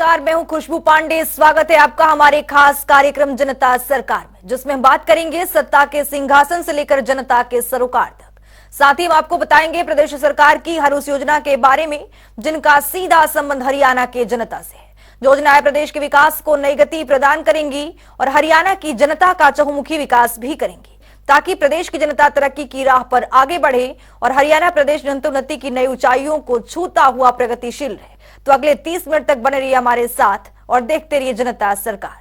नमस्कार, मैं हूं खुशबू पांडे। स्वागत है आपका हमारे खास कार्यक्रम जनता सरकार में, जिसमें हम बात करेंगे सत्ता के सिंहासन से लेकर जनता के सरोकार तक। साथ ही हम आपको बताएंगे प्रदेश सरकार की हर उस योजना के बारे में जिनका सीधा संबंध हरियाणा के जनता से है। योजनाएं प्रदेश के विकास को नई गति प्रदान करेंगी और हरियाणा की जनता का चहुमुखी विकास भी करेंगी, ताकि प्रदेश की जनता तरक्की की राह पर आगे बढ़े और हरियाणा प्रदेश जनतोन्नति की नई ऊंचाइयों को छूता हुआ प्रगतिशील रहे। तो अगले 30 मिनट तक बने रहिए हमारे साथ और देखते रहिए जनता सरकार।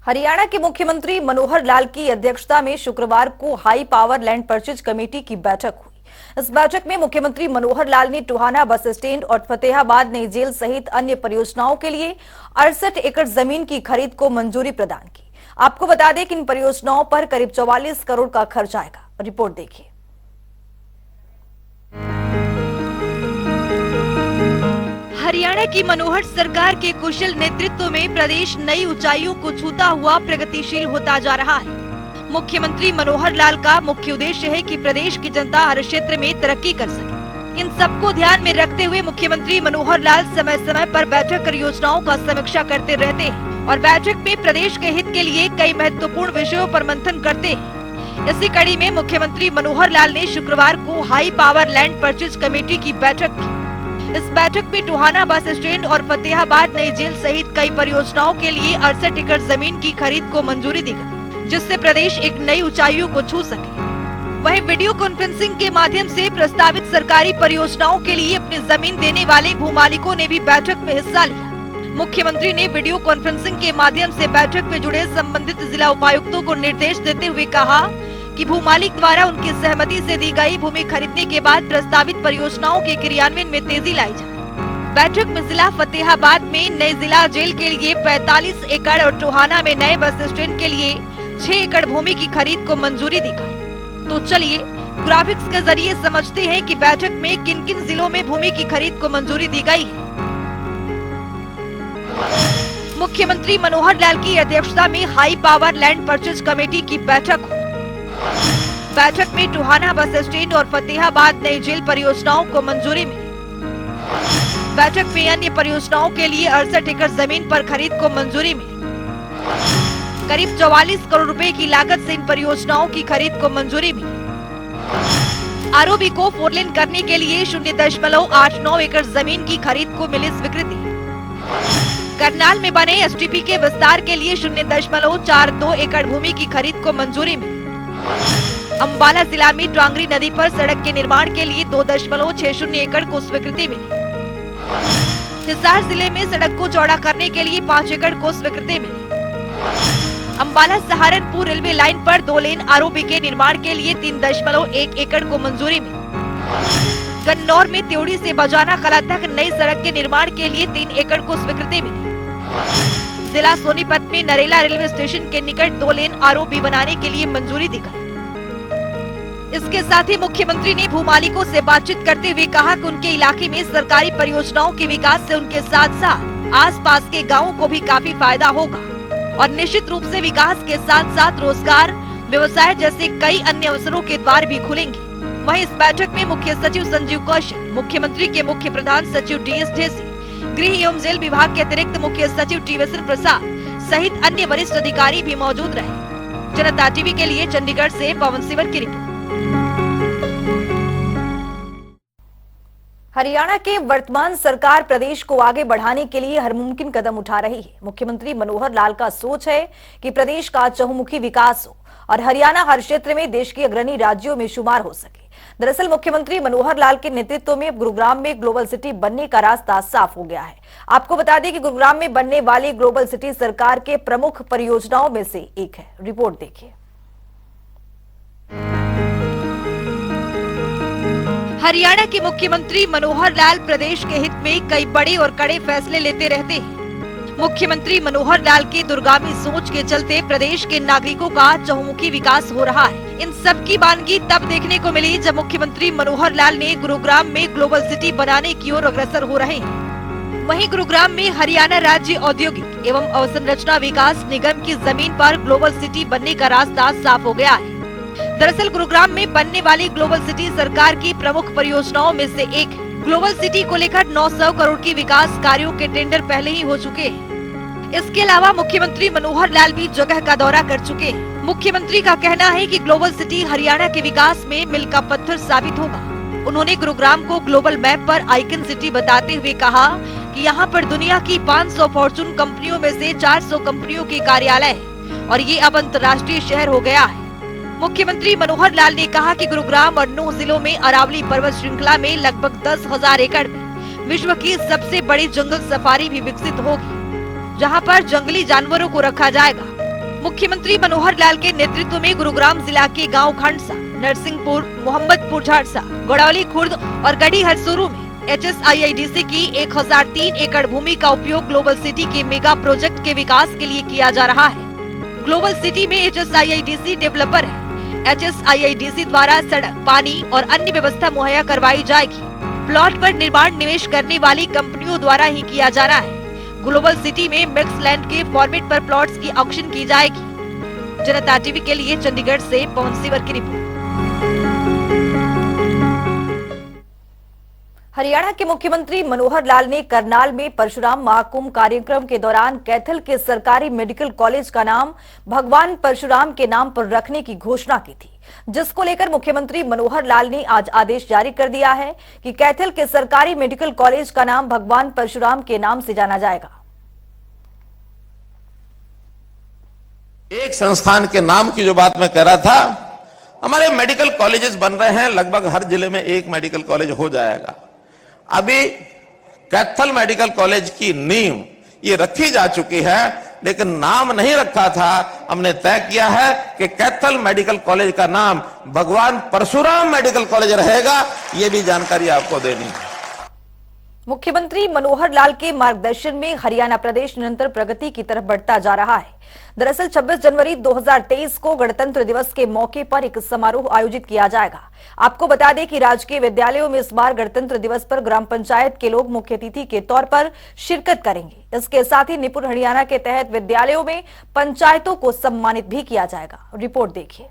हरियाणा के मुख्यमंत्री मनोहर लाल की अध्यक्षता में शुक्रवार को high power land purchase committee की बैठक हुई। इस बैठक में मुख्यमंत्री मनोहर लाल ने टोहाना बस स्टैंड और फतेहाबाद नई जेल सहित अन्य परियोजनाओं के लिए 68 एकड़ जमीन की खरीद को मंजूरी प्रदान की। आपको बता दें कि इन परियोजनाओं पर करीब 44 करोड़ का खर्च आएगा। रिपोर्ट देखिए। हरियाणा की मनोहर सरकार के कुशल नेतृत्व में प्रदेश नई ऊंचाइयों को छूता हुआ प्रगतिशील होता जा रहा है। मुख्यमंत्री मनोहर लाल का मुख्य उद्देश्य है कि प्रदेश की जनता हर क्षेत्र में तरक्की कर सके। इन सबको ध्यान में रखते हुए मुख्यमंत्री मनोहर लाल समय समय पर बैठक कर योजनाओं का समीक्षा करते रहते हैं और बैठक में प्रदेश के हित के लिए कई महत्वपूर्ण विषयों पर मंथन करते हैं। इसी कड़ी में मुख्यमंत्री मनोहर लाल ने शुक्रवार को high power land purchase committee की बैठक की। इस बैठक में टोहाना बस स्टैंड और फतेहाबाद नई जेल सहित कई परियोजनाओं के लिए 68 एकड़ जमीन की खरीद को मंजूरी दी गई, जिससे प्रदेश एक नई ऊंचाइयों को छू सके। वहीं वीडियो कॉन्फ्रेंसिंग के माध्यम से प्रस्तावित सरकारी परियोजनाओं के लिए अपनी जमीन देने वाले भूमालिकों ने भी बैठक में हिस्सा लिया। मुख्यमंत्री ने वीडियो कॉन्फ्रेंसिंग के माध्यम से बैठक में जुड़े संबंधित जिला उपायुक्तों को निर्देश देते हुए कहा कि भूमालिक द्वारा उनकी सहमति से दी गई भूमि खरीदने के बाद प्रस्तावित परियोजनाओं के क्रियान्वयन में तेजी लाई जाए। बैठक में जिला फतेहाबाद में नए जिला जेल के लिए 45 एकड़ और टोहाना में नए बस स्टैंड के लिए 6 एकड़ भूमि की खरीद को मंजूरी दी गई। तो चलिए ग्राफिक्स के जरिए समझते हैं कि बैठक में किन किन जिलों में भूमि की खरीद को मंजूरी दी गई है। मुख्यमंत्री मनोहर लाल की अध्यक्षता में high power land purchase committee की बैठक हुई। बैठक में टोहाना बस स्टैंड और फतेहाबाद नई जेल परियोजनाओं को मंजूरी मिली। बैठक में अन्य परियोजनाओं के लिए 68 एकड़ जमीन पर खरीद को मंजूरी मिली। करीब 44 करोड़ रुपए की लागत से इन परियोजनाओं की खरीद को मंजूरी मिली। आरओबी को 4 लेन करने के लिए 0.89 एकड़ जमीन की खरीद को मिली स्वीकृति। करनाल में बने एसटीपी के विस्तार के लिए 0.42 एकड़ भूमि की खरीद को मंजूरी मिली। अंबाला जिला में ट्रांगरी नदी पर सड़क के निर्माण के लिए 2.60 एकड़ को स्वीकृति मिली। हिसार जिले में सड़क को चौड़ा करने के लिए 5 एकड़ को स्वीकृति मिली। अंबाला सहारनपुर रेलवे लाइन पर 2 लेन आरओबी के निर्माण के लिए 3.1 एकड़ को मंजूरी मिली। कन्नौर में त्योड़ी से बजाना कला तक नई सड़क के निर्माण के लिए 3 एकड़ को स्वीकृति मिली। जिला सोनीपत में नरेला रेलवे स्टेशन के निकट 2 लेन आरओबी बनाने के लिए मंजूरी दी गई। इसके साथ ही मुख्यमंत्री ने भूमालिकों से बातचीत करते हुए कहा कि उनके इलाके में सरकारी परियोजनाओं के विकास से उनके साथ साथ आसपास के गांवों को भी काफी फायदा होगा और निश्चित रूप से विकास के साथ साथ रोजगार, व्यवसाय जैसे कई अन्य अवसरों के द्वार भी खुलेंगे। वहीं इस बैठक में मुख्य सचिव संजीव कौशल, मुख्यमंत्री के मुख्य प्रधान सचिव डी.एस. ढेसी, गृह एवं जेल विभाग के अतिरिक्त मुख्य सचिव टी.वी. प्रसाद सहित अन्य वरिष्ठ अधिकारी भी मौजूद रहे। जनता टीवी के लिए चंडीगढ़ से पवन सिवर की रिपोर्ट। हरियाणा के वर्तमान सरकार प्रदेश को आगे बढ़ाने के लिए हर मुमकिन कदम उठा रही है। मुख्यमंत्री मनोहर लाल का सोच है कि प्रदेश का चहुमुखी विकास हो और हरियाणा हर क्षेत्र में देश के अग्रणी राज्यों में शुमार हो सके। दरअसल मुख्यमंत्री मनोहर लाल के नेतृत्व में अब गुरुग्राम में ग्लोबल सिटी बनने का रास्ता साफ हो गया है। आपको बता दें कि गुरुग्राम में बनने वाली ग्लोबल सिटी सरकार के प्रमुख परियोजनाओं में से एक है। रिपोर्ट देखिए। हरियाणा के मुख्यमंत्री मनोहर लाल प्रदेश के हित में कई बड़े और कड़े फैसले लेते रहते हैं। मुख्यमंत्री मनोहर लाल की दूरगामी सोच के चलते प्रदेश के नागरिकों का चहुमुखी विकास हो रहा है। इन सब की बानगी तब देखने को मिली जब मुख्यमंत्री मनोहर लाल ने गुरुग्राम में ग्लोबल सिटी बनाने की ओर अग्रसर हो रहे हैं। वहीं गुरुग्राम में हरियाणा राज्य औद्योगिक एवं अवसंरचना विकास निगम की जमीन पर ग्लोबल सिटी बनने का रास्ता साफ हो गया है। दरअसल गुरुग्राम में बनने वाली ग्लोबल सिटी सरकार की प्रमुख परियोजनाओं में से एक है। ग्लोबल सिटी को लेकर 900 करोड़ की विकास कार्यों के टेंडर पहले ही हो चुके हैं। इसके अलावा मुख्यमंत्री मनोहर लाल भी जगह का दौरा कर चुके हैं। मुख्यमंत्री का कहना है कि ग्लोबल सिटी हरियाणा के विकास में मील का पत्थर साबित होगा। उन्होंने गुरुग्राम को ग्लोबल मैप पर आइकन सिटी बताते हुए कहा कि यहाँ पर दुनिया की 500 फॉर्चून कंपनियों में से 400 कंपनियों के कार्यालय है और ये अब अंतर्राष्ट्रीय शहर हो गया है। मुख्यमंत्री मनोहर लाल ने कहा कि गुरुग्राम और 9 जिलों में अरावली पर्वत श्रृंखला में लगभग 10,000 एकड़ में विश्व की सबसे बड़ी जंगल सफारी भी विकसित होगी, जहां पर जंगली जानवरों को रखा जाएगा। मुख्यमंत्री मनोहर लाल के नेतृत्व में गुरुग्राम जिला के गांव खंडसा, नरसिंहपुर, मोहम्मदपुर झाड़सा, गड़ौली खुर्द और गढ़ी हरसुरू में HSIIDC की 1003 एकड़ भूमि का उपयोग ग्लोबल सिटी के मेगा प्रोजेक्ट के विकास के लिए किया जा रहा है। ग्लोबल सिटी में HSIIDC डेवलपर है। HSIIDC द्वारा सड़क, पानी और अन्य व्यवस्था मुहैया करवाई जाएगी। प्लॉट पर निर्माण निवेश करने वाली कंपनियों द्वारा ही किया जा रहा है। ग्लोबल सिटी में मिक्स लैंड के फॉर्मेट पर प्लॉट्स की ऑक्शन की जाएगी। जनता टीवी के लिए चंडीगढ़ से पवन सिवर की रिपोर्ट। हरियाणा के मुख्यमंत्री मनोहर लाल ने करनाल में परशुराम महाकुंभ कार्यक्रम के दौरान कैथल के सरकारी मेडिकल कॉलेज का नाम भगवान परशुराम के नाम पर रखने की घोषणा की थी, जिसको लेकर मुख्यमंत्री मनोहर लाल ने आज आदेश जारी कर दिया है कि कैथल के सरकारी मेडिकल कॉलेज का नाम भगवान परशुराम के नाम से जाना जाएगा। एक संस्थान के नाम की जो बात मैं कह रहा था, हमारे मेडिकल कॉलेजेस बन रहे हैं, लगभग हर जिले में एक मेडिकल कॉलेज हो जाएगा। अभी कैथल मेडिकल कॉलेज की नींव ये रखी जा चुकी है, लेकिन नाम नहीं रखा था। हमने तय किया है कि कैथल मेडिकल कॉलेज का नाम भगवान परशुराम मेडिकल कॉलेज रहेगा। ये भी जानकारी आपको देनी है। मुख्यमंत्री मनोहर लाल के मार्गदर्शन में हरियाणा प्रदेश निरंतर प्रगति की तरफ बढ़ता जा रहा है। दरअसल 26 जनवरी 2023 को गणतंत्र दिवस के मौके पर एक समारोह आयोजित किया जाएगा। आपको बता दें कि राजकीय विद्यालयों में इस बार गणतंत्र दिवस पर ग्राम पंचायत के लोग मुख्य अतिथि के तौर पर शिरकत करेंगे। इसके साथ ही निपुण हरियाणा के तहत विद्यालयों में पंचायतों को सम्मानित भी किया जाएगा। रिपोर्ट देखिए।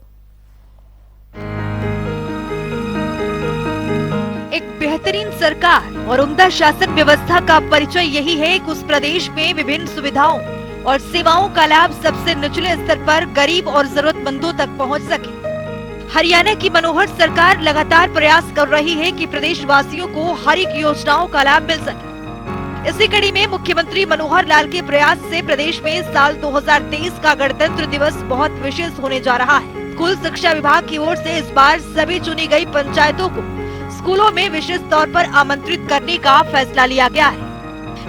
एक बेहतरीन सरकार और उम्दा शासन व्यवस्था का परिचय यही है कि उस प्रदेश में विभिन्न सुविधाओं और सेवाओं का लाभ सबसे निचले स्तर पर गरीब और जरूरतमंदों तक पहुंच सके। हरियाणा की मनोहर सरकार लगातार प्रयास कर रही है कि प्रदेश वासियों को हर एक योजनाओं का लाभ मिल सके। इसी कड़ी में मुख्यमंत्री मनोहर लाल के प्रयास से प्रदेश में साल 2023 का गणतंत्र दिवस बहुत विशेष होने जा रहा है। स्कूल शिक्षा विभाग की ओर से इस बार सभी चुनी गई पंचायतों को स्कूलों में विशेष तौर पर आमंत्रित करने का फैसला लिया गया है।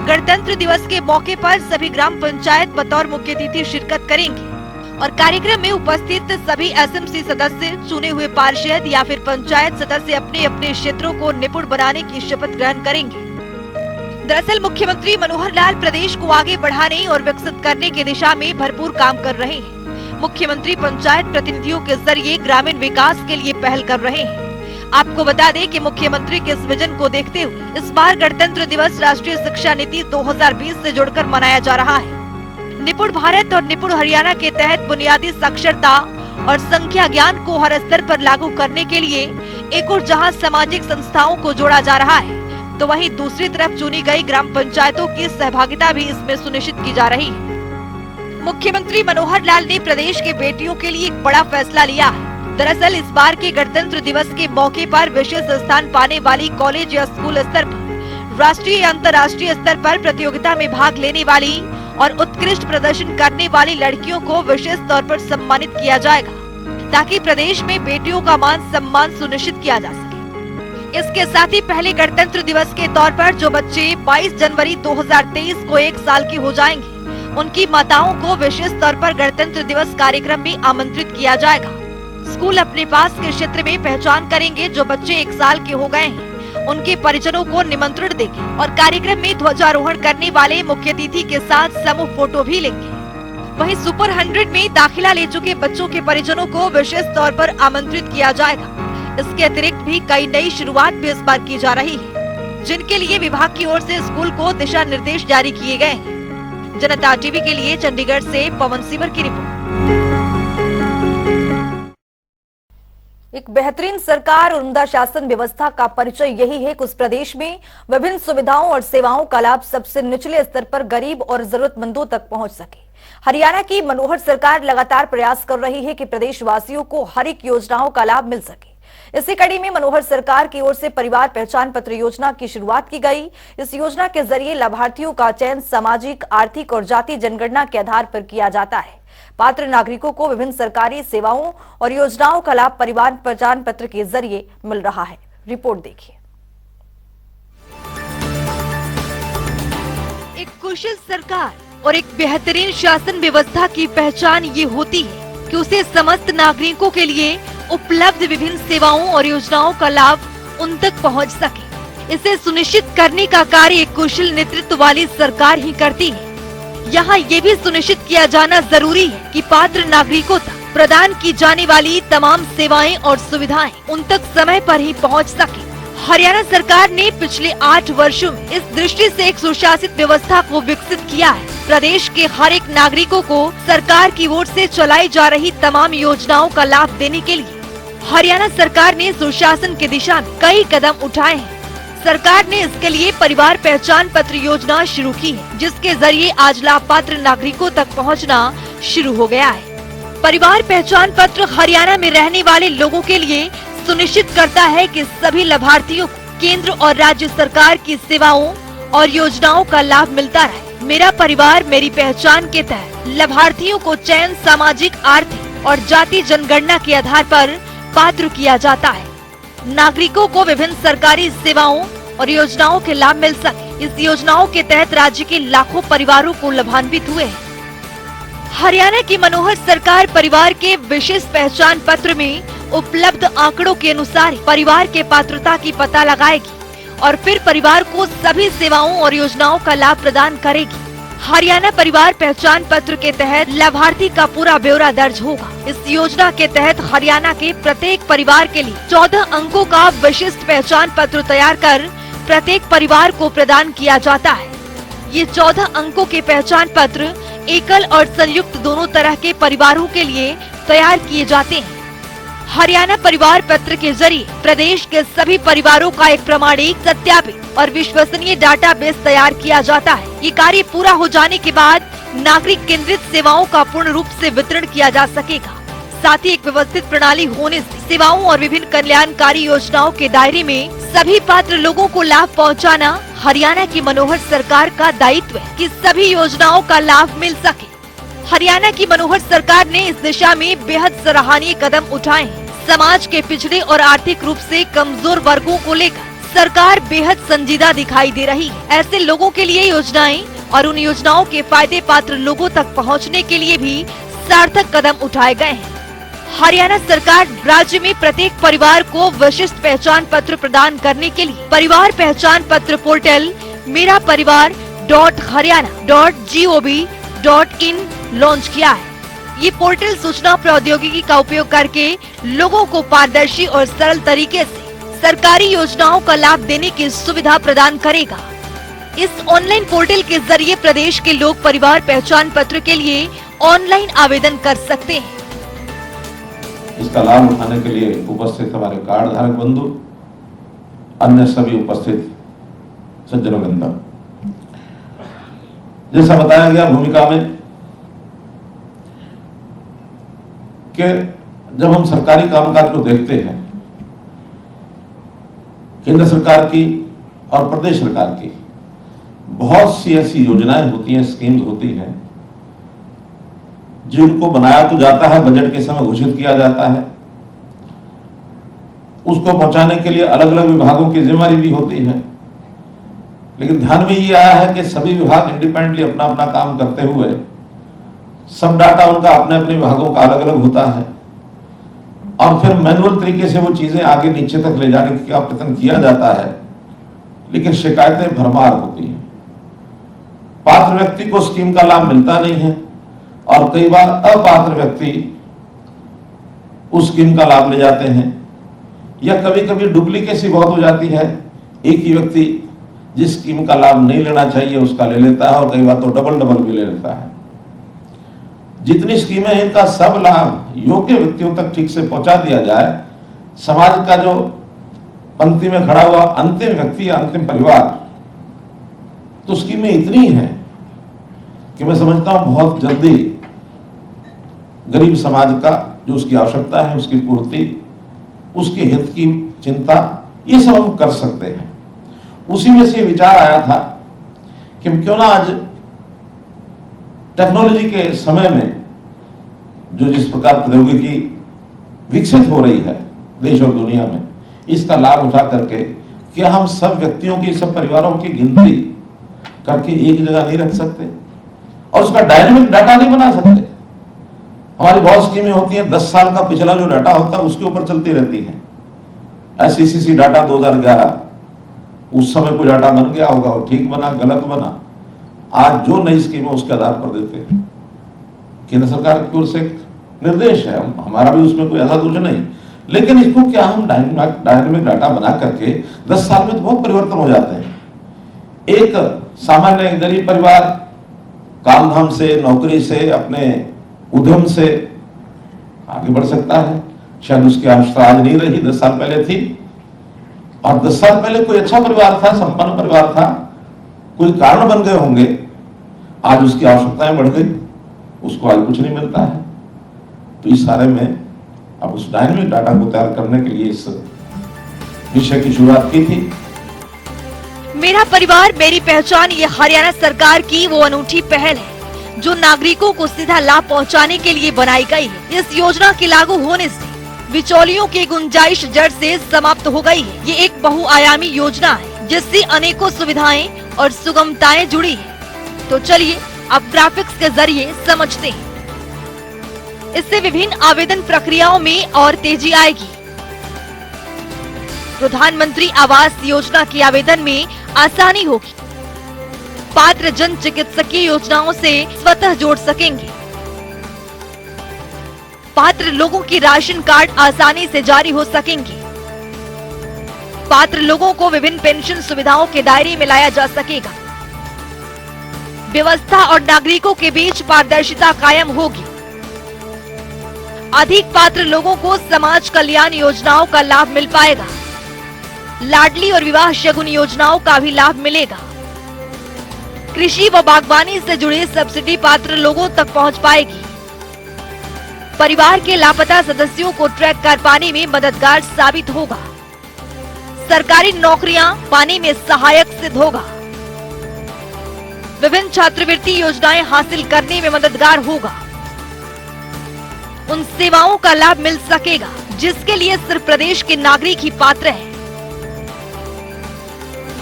गणतंत्र दिवस के मौके पर सभी ग्राम पंचायत बतौर मुख्य अतिथि शिरकत करेंगे और कार्यक्रम में उपस्थित सभी SMC सदस्य, चुने हुए पार्षद या फिर पंचायत सदस्य अपने अपने क्षेत्रों को निपुण बनाने की शपथ ग्रहण करेंगे। दरअसल मुख्यमंत्री मनोहर लाल प्रदेश को आगे बढ़ाने और विकसित करने की दिशा में भरपूर काम कर रहे हैं। मुख्यमंत्री पंचायत प्रतिनिधियों के जरिए ग्रामीण विकास के लिए पहल कर रहे हैं। आपको बता दें कि मुख्यमंत्री के इस विजन को देखते हुए इस बार गणतंत्र दिवस राष्ट्रीय शिक्षा नीति 2020 से जुड़कर मनाया जा रहा है। निपुण भारत और निपुण हरियाणा के तहत बुनियादी साक्षरता और संख्या ज्ञान को हर स्तर पर लागू करने के लिए एक और जहां सामाजिक संस्थाओं को जोड़ा जा रहा है, तो वहीं दूसरी तरफ चुनी गई ग्राम पंचायतों की सहभागिता भी इसमें सुनिश्चित की जा रही है। मुख्यमंत्री मनोहर लाल ने प्रदेश के बेटियों के लिए एक बड़ा फैसला लिया है। दरअसल इस बार के गणतंत्र दिवस के मौके पर विशेष स्थान पाने वाली कॉलेज या स्कूल स्तर पर राष्ट्रीय या अंतर्राष्ट्रीय स्तर पर प्रतियोगिता में भाग लेने वाली और उत्कृष्ट प्रदर्शन करने वाली लड़कियों को विशेष तौर पर सम्मानित किया जाएगा, ताकि प्रदेश में बेटियों का मान सम्मान सुनिश्चित किया जा सके। इसके साथ ही पहले गणतंत्र दिवस के तौर पर जो बच्चे 22 जनवरी 2023 को 1 साल की हो जाएंगे, उनकी माताओं को विशेष तौर पर गणतंत्र दिवस कार्यक्रम में आमंत्रित किया जाएगा। स्कूल अपने पास के क्षेत्र में पहचान करेंगे जो बच्चे 1 साल के हो गए हैं, उनके परिजनों को निमंत्रण देंगे और कार्यक्रम में ध्वजारोहण करने वाले मुख्य अतिथि के साथ समूह फोटो भी लेंगे। वहीं सुपर 100 में दाखिला ले चुके बच्चों के परिजनों को विशेष तौर पर आमंत्रित किया जाएगा। इसके अतिरिक्त भी कई नई शुरुआत भी इस बार की जा रही है। जिनके लिए विभाग की ओर से स्कूल को दिशा निर्देश जारी किए गए हैं। जनता टीवी के लिए चंडीगढ़ से पवन सिवर की रिपोर्ट। एक बेहतरीन सरकार और उम्दा शासन व्यवस्था का परिचय यही है कि उस प्रदेश में विभिन्न सुविधाओं और सेवाओं का लाभ सबसे निचले स्तर पर गरीब और जरूरतमंदों तक पहुंच सके। हरियाणा की मनोहर सरकार लगातार प्रयास कर रही है कि प्रदेशवासियों को हर एक योजनाओं का लाभ मिल सके। इसी कड़ी में मनोहर सरकार की ओर से परिवार पहचान पत्र योजना की शुरुआत की गई। इस योजना के जरिए लाभार्थियों का चयन सामाजिक, आर्थिक और जाति जनगणना के आधार पर किया जाता है। पात्र नागरिकों को विभिन्न सरकारी सेवाओं और योजनाओं का लाभ परिवार पहचान पत्र के जरिए मिल रहा है। रिपोर्ट देखिए। एक कुशल सरकार और एक बेहतरीन शासन व्यवस्था की पहचान ये होती है कि उसे समस्त नागरिकों के लिए उपलब्ध विभिन्न सेवाओं और योजनाओं का लाभ उन तक पहुंच सके। इसे सुनिश्चित करने का कार्य एक कुशल नेतृत्व वाली सरकार ही करती है। यहाँ ये भी सुनिश्चित किया जाना जरूरी है कि पात्र नागरिकों तक प्रदान की जाने वाली तमाम सेवाएं और सुविधाएं उन तक समय पर ही पहुंच सके। हरियाणा सरकार ने पिछले 8 वर्षों में इस दृष्टि से एक सुशासित व्यवस्था को विकसित किया है। प्रदेश के हर एक नागरिकों को सरकार की ओर से चलाई जा रही तमाम योजनाओं का लाभ देने के लिए हरियाणा सरकार ने सुशासन की दिशा में कई कदम उठाए हैं। सरकार ने इसके लिए परिवार पहचान पत्र योजना शुरू की है, जिसके जरिए आज लाभ पात्र नागरिकों तक पहुंचना शुरू हो गया है। परिवार पहचान पत्र हरियाणा में रहने वाले लोगों के लिए सुनिश्चित करता है कि सभी लाभार्थियों को केंद्र और राज्य सरकार की सेवाओं और योजनाओं का लाभ मिलता रहे। मेरा परिवार मेरी पहचान के तहत लाभार्थियों को चयन सामाजिक, आर्थिक और जाति जनगणना के आधार पर पात्र किया जाता है। नागरिकों को विभिन्न सरकारी सेवाओं और योजनाओं के लाभ मिल सके। इस योजनाओं के तहत राज्य के लाखों परिवारों को लाभान्वित हुए हैं। हरियाणा की मनोहर सरकार परिवार के विशेष पहचान पत्र में उपलब्ध आंकड़ों के अनुसार परिवार के पात्रता की पता लगाएगी और फिर परिवार को सभी सेवाओं और योजनाओं का लाभ प्रदान करेगी। हरियाणा परिवार पहचान पत्र के तहत लाभार्थी का पूरा ब्यौरा दर्ज होगा। इस योजना के तहत हरियाणा के प्रत्येक परिवार के लिए 14 अंकों का विशिष्ट पहचान पत्र तैयार कर प्रत्येक परिवार को प्रदान किया जाता है। ये 14 अंकों के पहचान पत्र एकल और संयुक्त दोनों तरह के परिवारों के लिए तैयार किए जाते हैं। हरियाणा परिवार पत्र के जरिए प्रदेश के सभी परिवारों का एक प्रमाणिक, सत्यापित और विश्वसनीय डाटाबेस तैयार किया जाता है। ये कार्य पूरा हो जाने के बाद नागरिक केंद्रित सेवाओं का पूर्ण रूप से वितरण किया जा सकेगा। साथ ही एक व्यवस्थित प्रणाली होने से सेवाओं और विभिन्न कल्याणकारी योजनाओं के दायरे में सभी पात्र लोगों को लाभ पहुंचाना हरियाणा की मनोहर सरकार का दायित्व है कि सभी योजनाओं का लाभ मिल सके। हरियाणा की मनोहर सरकार ने इस दिशा में बेहद सराहनीय कदम उठाए हैं। समाज के पिछड़े और आर्थिक रूप से कमजोर वर्गों को लेकर सरकार बेहद संजीदा दिखाई दे रही है। ऐसे लोगों के लिए योजनाएं और उन योजनाओं के फायदे पात्र लोगों तक पहुंचने के लिए भी सार्थक कदम उठाए गए हैं। हरियाणा सरकार राज्य में प्रत्येक परिवार को विशिष्ट पहचान पत्र प्रदान करने के लिए परिवार पहचान पत्र पोर्टल मेरा परिवार .हरियाणा.gov.in लॉन्च किया है। ये पोर्टल सूचना प्रौद्योगिकी का उपयोग करके लोगों को पारदर्शी और सरल तरीके से सरकारी योजनाओं का लाभ देने की सुविधा प्रदान करेगा। इस ऑनलाइन पोर्टल के जरिए प्रदेश के लोग परिवार पहचान पत्र के लिए ऑनलाइन आवेदन कर सकते हैं। इसका लाभ उठाने के लिए उपस्थित हमारे कार्ड धारक बंधु, अन्य सभी उपस्थित सज्जनों, जैसा बताया गया भूमिका में कि जब हम सरकारी कामकाज को देखते हैं, केंद्र सरकार की और प्रदेश सरकार की बहुत सी ऐसी योजनाएं होती हैं, स्कीम्स होती हैं, जिनको बनाया तो जाता है, बजट के समय घोषित किया जाता है, उसको पहुंचाने के लिए अलग अलग विभागों की जिम्मेदारी भी होती है। लेकिन ध्यान में ये आया है कि सभी विभाग इंडिपेंडेंटली अपना अपना काम करते हुए सब डाटा उनका अपने अपने विभागों का अलग अलग होता है और फिर मैनुअल तरीके से वो चीजें आगे नीचे तक ले जाने का प्रयत्न किया जाता है, लेकिन शिकायतें भरमार होती हैं। पात्र व्यक्ति को स्कीम का लाभ मिलता नहीं है और कई बार अपात्र व्यक्ति उस स्कीम का लाभ ले जाते हैं, या कभी कभी डुप्लीकेसी बहुत हो जाती है। एक ही व्यक्ति जिस स्कीम का लाभ नहीं लेना चाहिए उसका ले लेता है और कई बार तो डबल भी ले लेता है। जितनी स्कीमें हैं इनका सब लाभ योग्य व्यक्तियों तक ठीक से पहुंचा दिया जाए, समाज का जो पंक्ति में खड़ा हुआ अंतिम व्यक्ति या अंतिम परिवार, तो स्कीमें इतनी हैं कि मैं समझता हूं बहुत जल्दी गरीब समाज का जो उसकी आवश्यकता है उसकी पूर्ति, उसके हित की चिंता, ये सब हम कर सकते हैं। उसी में से विचार आया था कि क्यों ना आज टेक्नोलॉजी के समय में जो जिस प्रकार प्रौद्योगिकी विकसित हो रही है देश और दुनिया में, इसका लाभ उठा करके क्या हम सब व्यक्तियों की, सब परिवारों की गिनती करके एक जगह नहीं रख सकते और उसका डायनेमिक डाटा नहीं बना सकते। हमारी बहुत स्कीमें होती हैं 10 साल का पिछला जो डाटा होता है उसके ऊपर चलती रहती है। SECC डाटा 2011, उस समय कोई डाटा बन गया होगा, वो ठीक बना गलत बना, आज जो नई स्कीम है उसके आधार पर देते हैं। केंद्र सरकार की ओर से एक निर्देश है, हमारा भी उसमें कोई ऐसा कुछ नहीं, लेकिन इसको क्या हम डायनेमिक डाटा बना करके 10 साल में तो बहुत परिवर्तन हो जाते हैं। एक सामान्य गरीब परिवार काम धाम से, नौकरी से, अपने उद्यम से आगे बढ़ सकता है। शायद उसकी आवश्यकता आज नहीं रही, 10 साल पहले थी, और 10 साल पहले कोई अच्छा परिवार था, संपन्न परिवार था, कोई कारण बन गए होंगे, आज उसकी आवश्यकताएं बढ़ गई, उसको आज कुछ नहीं मिलता है। तो इस बारे में अब उस डायनेमिक डाटा को तैयार करने के लिए इस विषय की शुरुआत की थी। मेरा परिवार मेरी पहचान, ये हरियाणा सरकार की वो अनूठी पहल है जो नागरिकों को सीधा लाभ पहुंचाने के लिए बनाई गई है। इस योजना के लागू होने से बिचौलियों की गुंजाइश जड़ से समाप्त हो गई है। ये एक बहुआयामी योजना है जिससे अनेकों सुविधाएं और सुगमताएं जुड़ी है। तो चलिए अब ग्राफिक्स के जरिए समझते हैं। इससे विभिन्न आवेदन प्रक्रियाओं में और तेजी आएगी। प्रधानमंत्री आवास योजना के आवेदन में आसानी होगी। पात्र जन चिकित्सकीय योजनाओं से स्वतः जोड़ सकेंगे। पात्र लोगों की राशन कार्ड आसानी से जारी हो सकेंगे। पात्र लोगों को विभिन्न पेंशन सुविधाओं के दायरे में लाया जा सकेगा। व्यवस्था और नागरिकों के बीच पारदर्शिता कायम होगी। अधिक पात्र लोगों को समाज कल्याण योजनाओं का लाभ मिल पाएगा। लाडली और विवाह शगुन योजनाओं का भी लाभ मिलेगा। कृषि व बागवानी से जुड़े सब्सिडी पात्र लोगों तक पहुंच पाएगी। परिवार के लापता सदस्यों को ट्रैक कर पाने में मददगार साबित होगा। सरकारी नौकरियां पाने में सहायक सिद्ध होगा। विभिन्न छात्रवृत्ति योजनाएं हासिल करने में मददगार होगा। उन सेवाओं का लाभ मिल सकेगा जिसके लिए सिर्फ प्रदेश के नागरिक ही पात्र हैं।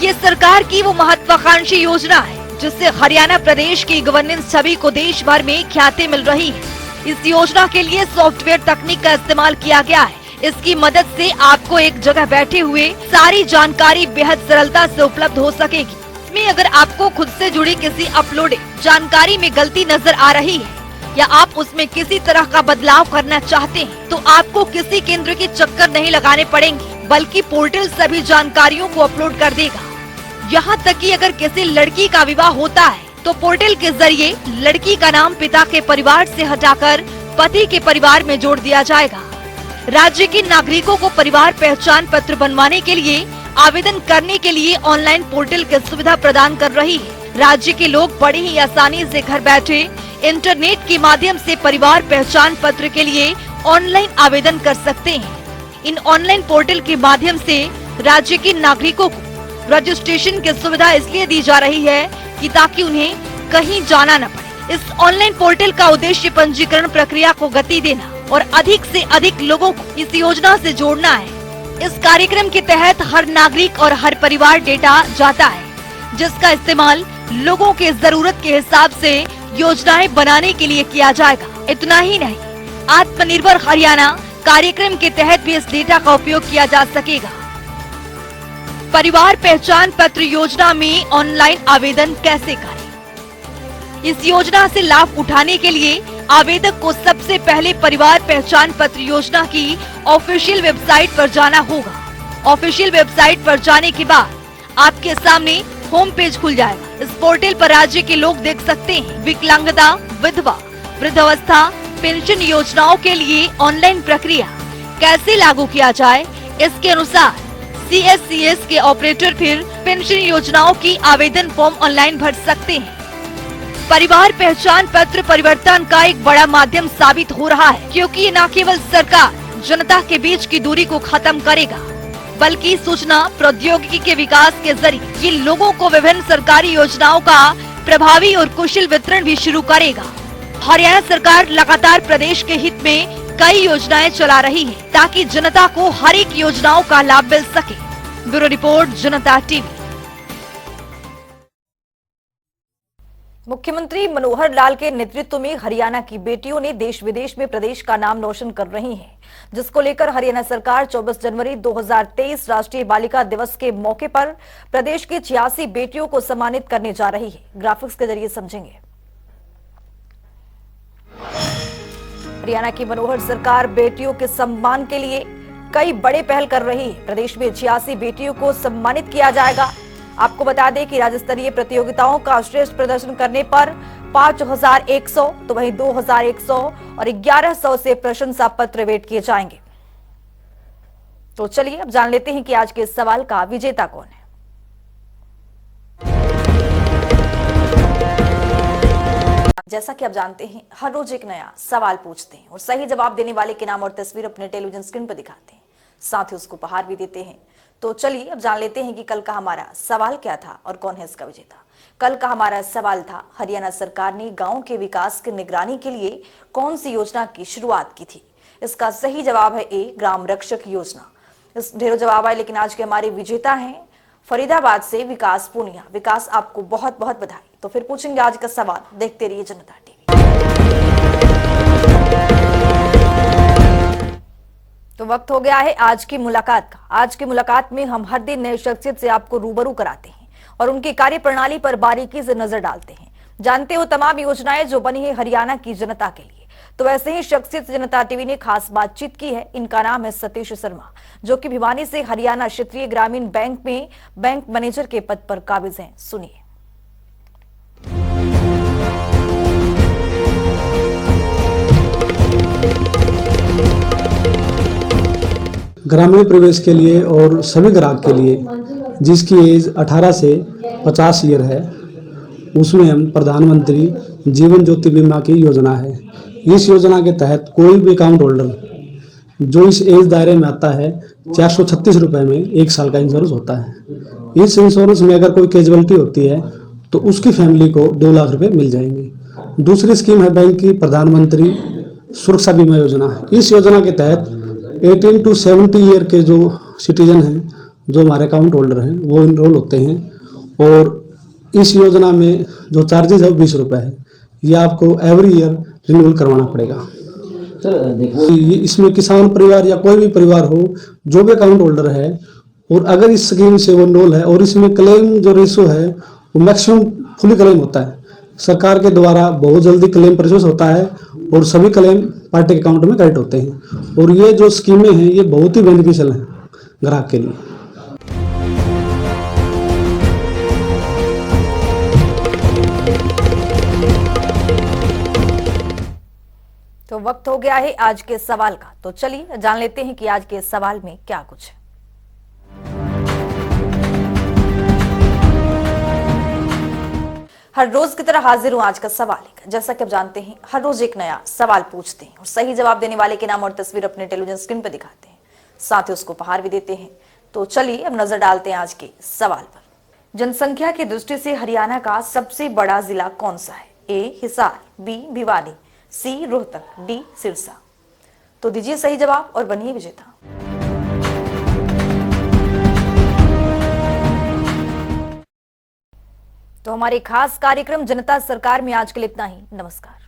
ये सरकार की वो महत्वाकांक्षी योजना है जिससे हरियाणा प्रदेश की गवर्नेंस छवि को देश भर में ख्याति मिल रही है। इस योजना के लिए सॉफ्टवेयर तकनीक का इस्तेमाल किया गया है। इसकी मदद से आपको एक जगह बैठे हुए सारी जानकारी बेहद सरलता से उपलब्ध हो सकेगी। इसमें अगर आपको खुद से जुड़ी किसी अपलोडेड जानकारी में गलती नजर आ रही है या आप उसमें किसी तरह का बदलाव करना चाहते हैं तो आपको किसी केंद्र के चक्कर नहीं लगाने पड़ेंगे, बल्कि पोर्टल सभी जानकारियों को अपलोड कर देगा। यहाँ तक कि अगर किसी लड़की का विवाह होता है तो पोर्टल के जरिए लड़की का नाम पिता के परिवार से हटाकर पति के परिवार में जोड़ दिया जाएगा। राज्य के नागरिकों को परिवार पहचान पत्र बनवाने के लिए आवेदन करने के लिए ऑनलाइन पोर्टल की सुविधा प्रदान कर रही है। राज्य के लोग बड़ी ही आसानी से घर बैठे इंटरनेट के माध्यम से परिवार पहचान पत्र के लिए ऑनलाइन आवेदन कर सकते हैं। इन ऑनलाइन पोर्टल के माध्यम से राज्य के नागरिकों को रजिस्ट्रेशन की सुविधा इसलिए दी जा रही है कि ताकि उन्हें कहीं जाना न पड़े। इस ऑनलाइन पोर्टल का उद्देश्य पंजीकरण प्रक्रिया को गति देना और अधिक से अधिक लोगों को इस योजना से जोड़ना है। इस कार्यक्रम के तहत हर नागरिक और हर परिवार डेटा जाता है जिसका इस्तेमाल लोगों के जरूरत के हिसाब से योजनाएं बनाने के लिए किया जाएगा। इतना ही नहीं, आत्मनिर्भर हरियाणा कार्यक्रम के तहत भी इस डेटा का उपयोग किया जा सकेगा। परिवार पहचान पत्र योजना में ऑनलाइन आवेदन कैसे करें? इस योजना से लाभ उठाने के लिए आवेदक को सबसे पहले परिवार पहचान पत्र योजना की ऑफिशियल वेबसाइट पर जाना होगा। ऑफिशियल वेबसाइट पर जाने के बाद आपके सामने होम पेज खुल जाएगा। इस पोर्टल पर राज्य के लोग देख सकते हैं विकलांगता, विधवा, वृद्धावस्था पेंशन योजनाओं के लिए ऑनलाइन प्रक्रिया कैसे लागू किया जाए। इसके अनुसार CSCS के ऑपरेटर फिर पेंशन योजनाओं की आवेदन फॉर्म ऑनलाइन भर सकते हैं। परिवार पहचान पत्र परिवर्तन का एक बड़ा माध्यम साबित हो रहा है, क्योंकि ये न केवल सरकार जनता के बीच की दूरी को खत्म करेगा, बल्कि सूचना प्रौद्योगिकी के विकास के जरिए ये लोगों को विभिन्न सरकारी योजनाओं का प्रभावी और कुशल वितरण भी शुरू करेगा। हरियाणा सरकार लगातार प्रदेश के हित में कई योजनाएं चला रही है, ताकि जनता को हर एक योजनाओं का लाभ मिल सके। ब्यूरो रिपोर्ट, जनता टीवी। मुख्यमंत्री मनोहर लाल के नेतृत्व में हरियाणा की बेटियों ने देश विदेश में प्रदेश का नाम रोशन कर रही हैं, जिसको लेकर हरियाणा सरकार 24 जनवरी 2023 राष्ट्रीय बालिका दिवस के मौके पर प्रदेश की 86 बेटियों को सम्मानित करने जा रही है। ग्राफिक्स के जरिए समझेंगे। हरियाणा की मनोहर सरकार बेटियों के सम्मान के लिए कई बड़े पहल कर रही है। प्रदेश में 86 बेटियों को सम्मानित किया जाएगा। आपको बता दें कि राज्य स्तरीय प्रतियोगिताओं का श्रेष्ठ प्रदर्शन करने पर 5100 तो वहीं 2100 और 1100 से प्रशंसा पत्र भेंट किए जाएंगे। तो चलिए अब जान लेते हैं कि आज के सवाल का विजेता कौन है। जैसा कि आप जानते हैं, हर रोज एक नया सवाल पूछते हैं और सही जवाब देने वाले के नाम और तस्वीर अपने टेलीविजन स्क्रीन पर दिखाते हैं, साथ ही उसको उपहार भी देते हैं। तो चलिए अब जान लेते हैं कि कल का हमारा सवाल क्या था और कौन है इसका विजेता। कल का हमारा सवाल था, हरियाणा सरकार ने गांव के विकास की निगरानी के लिए कौन सी योजना की शुरुआत की थी। इसका सही जवाब है ए, ग्राम रक्षक योजना। इस ढेरों जवाब आए, लेकिन आज के हमारे विजेता हैं फरीदाबाद से विकास पूनिया। विकास, आपको बहुत बहुत बधाई। तो फिर पूछेंगे आज का सवाल, देखते रहिए जनता टीवी। तो वक्त हो गया है आज की मुलाकात का। आज की मुलाकात में हम हर दिन नए शख्सियत से आपको रूबरू कराते हैं और उनकी कार्यप्रणाली पर बारीकी से नजर डालते हैं। जानते हो तमाम योजनाएं जो बनी है हरियाणा की जनता के लिए। तो वैसे ही शख्सियत से जनता टीवी ने खास बातचीत की है। इनका नाम है सतीश शर्मा, जो कि भिवानी से हरियाणा क्षेत्रीय ग्रामीण बैंक में बैंक मैनेजर के पद पर काबिज हैं। सुनिए। ग्रामीण प्रवेश के लिए और सभी ग्राहक के लिए जिसकी एज 18 से 50 ईयर है, उसमें हम प्रधानमंत्री जीवन ज्योति बीमा की योजना है। इस योजना के तहत कोई भी अकाउंट होल्डर जो इस एज दायरे में आता है, 436 रुपये में 1 साल का इंश्योरेंस होता है। इस इंश्योरेंस में अगर कोई कैजुअलिटी होती है तो उसकी फैमिली को 2 लाख रुपए मिल जाएंगे। दूसरी स्कीम है बैंक की प्रधानमंत्री सुरक्षा बीमा योजना। इस योजना के तहत 18 to 70 ईयर के जो सिटीजन हैं, जो हमारे अकाउंट होल्डर हैं, वो इनरोल होते हैं। और इस योजना में जो चार्जेज है वो 20 रुपये है। ये आपको एवरी ईयर रिन्यूअल करवाना पड़ेगा। इसमें किसान परिवार या कोई भी परिवार हो, जो भी अकाउंट होल्डर है, और अगर इस स्कीम से वो इनरोल है, और इसमें क्लेम जो रेशो है वो मैक्सिमम फुली क्लेम होता है। सरकार के द्वारा बहुत जल्दी क्लेम प्रोसेस होता है और सभी क्लेम पार्टी के अकाउंट में क्रेडिट होते हैं। और ये जो स्कीमें हैं ये बहुत ही बेनिफिशियल हैं ग्राहक के लिए। तो वक्त हो गया है आज के सवाल का। तो चलिए जान लेते हैं कि आज के सवाल में क्या कुछ है। हर रोज की तरह हाजिर हूं आज का सवाल लेकर। जैसा कि आप जानते हैं, हर रोज एक नया सवाल पूछते हैं और सही जवाब देने वाले के नाम और तस्वीर अपने टेलीविजन स्क्रीन पर दिखाते हैं, साथ ही उसको उपहार भी देते हैं। तो चलिए अब नजर डालते हैं आज के सवाल पर। जनसंख्या की दृष्टि से हरियाणा का सबसे बड़ा जिला कौन सा है? ए हिसार, बी भिवानी, सी रोहतक, डी सिरसा। तो दीजिए सही जवाब और बनिए विजेता। तो हमारे खास कार्यक्रम जनता सरकार में आज के लिए इतना ही। नमस्कार।